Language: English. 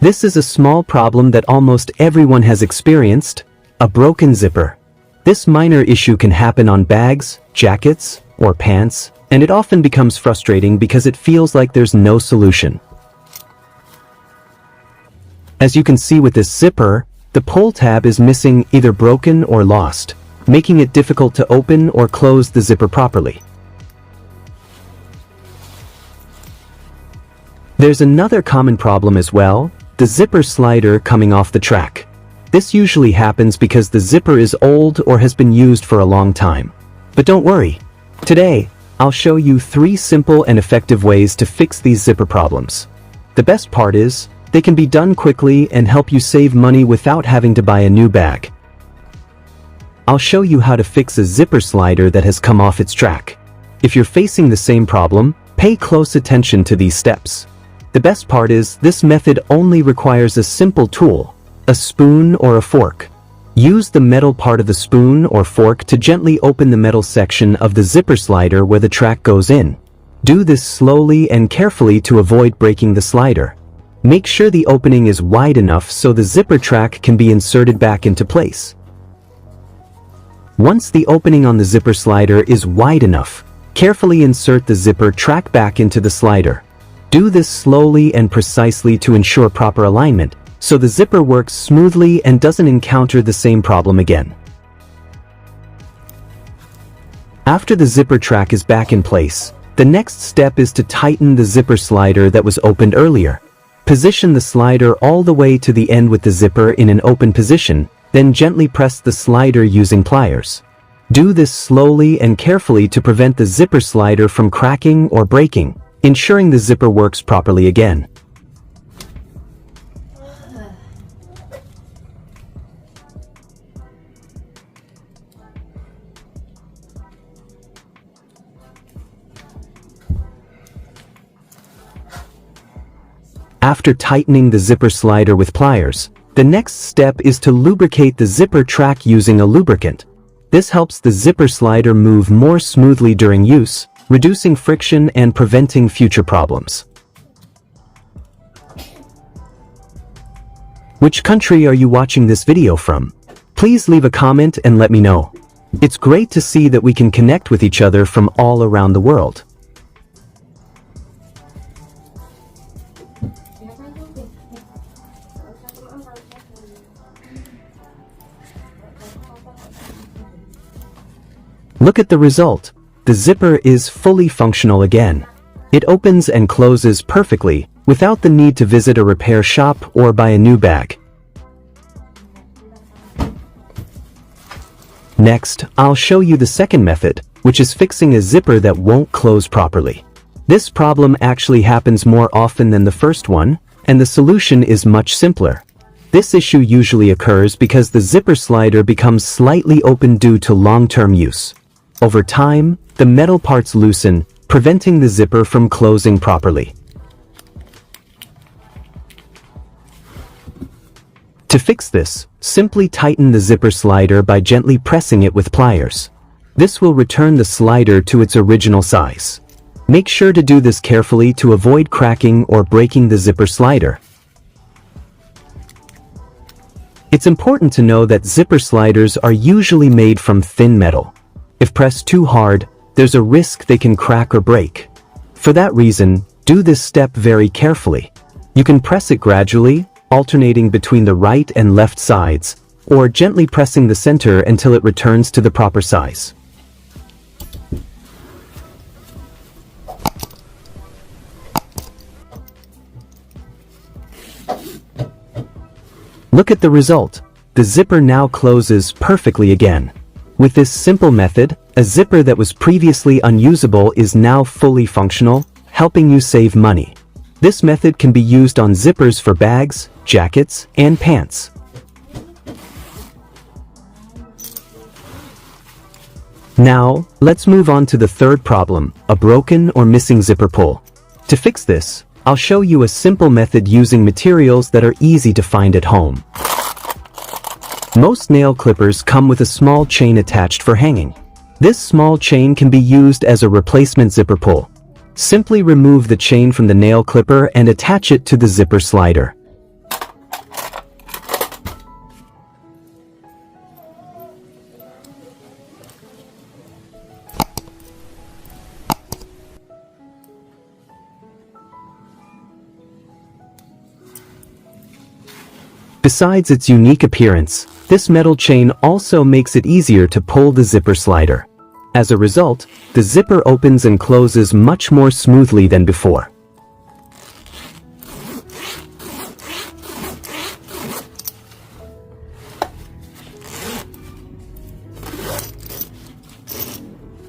This is a small problem that almost everyone has experienced, a broken zipper. This minor issue can happen on bags, jackets, or pants, and it often becomes frustrating because it feels like there's no solution. As you can see with this zipper, the pull tab is missing, either broken or lost, making it difficult to open or close the zipper properly. There's another common problem as well, the zipper slider coming off the track. This usually happens because the zipper is old or has been used for a long time. But don't worry. Today, I'll show you 3 simple and effective ways to fix these zipper problems. The best part is, they can be done quickly and help you save money without having to buy a new bag. I'll show you how to fix a zipper slider that has come off its track. If you're facing the same problem, pay close attention to these steps. The best part is, this method only requires a simple tool, a spoon or a fork. Use the metal part of the spoon or fork to gently open the metal section of the zipper slider where the track goes in. Do this slowly and carefully to avoid breaking the slider. Make sure the opening is wide enough so the zipper track can be inserted back into place. Once the opening on the zipper slider is wide enough, carefully insert the zipper track back into the slider. Do this slowly and precisely to ensure proper alignment, so the zipper works smoothly and doesn't encounter the same problem again. After the zipper track is back in place, the next step is to tighten the zipper slider that was opened earlier. Position the slider all the way to the end with the zipper in an open position, then gently press the slider using pliers. Do this slowly and carefully to prevent the zipper slider from cracking or breaking, ensuring the zipper works properly again. After tightening the zipper slider with pliers, the next step is to lubricate the zipper track using a lubricant. This helps the zipper slider move more smoothly during use, reducing friction and preventing future problems. Which country are you watching this video from? Please leave a comment and let me know. It's great to see that we can connect with each other from all around the world. Look at the result. The zipper is fully functional again. It opens and closes perfectly, without the need to visit a repair shop or buy a new bag. Next, I'll show you the second method, which is fixing a zipper that won't close properly. This problem actually happens more often than the first one, and the solution is much simpler. This issue usually occurs because the zipper slider becomes slightly open due to long-term use. Over time, the metal parts loosen, preventing the zipper from closing properly. To fix this, simply tighten the zipper slider by gently pressing it with pliers. This will return the slider to its original size. Make sure to do this carefully to avoid cracking or breaking the zipper slider. It's important to know that zipper sliders are usually made from thin metal. If pressed too hard, there's a risk they can crack or break. For that reason, do this step very carefully. You can press it gradually, alternating between the right and left sides, or gently pressing the center until it returns to the proper size. Look at the result. The zipper now closes perfectly again. With this simple method, a zipper that was previously unusable is now fully functional, helping you save money. This method can be used on zippers for bags, jackets, and pants. Now, let's move on to the third problem, a broken or missing zipper pull. To fix this, I'll show you a simple method using materials that are easy to find at home. Most nail clippers come with a small chain attached for hanging. This small chain can be used as a replacement zipper pull. Simply remove the chain from the nail clipper and attach it to the zipper slider. Besides its unique appearance, this metal chain also makes it easier to pull the zipper slider. As a result, the zipper opens and closes much more smoothly than before.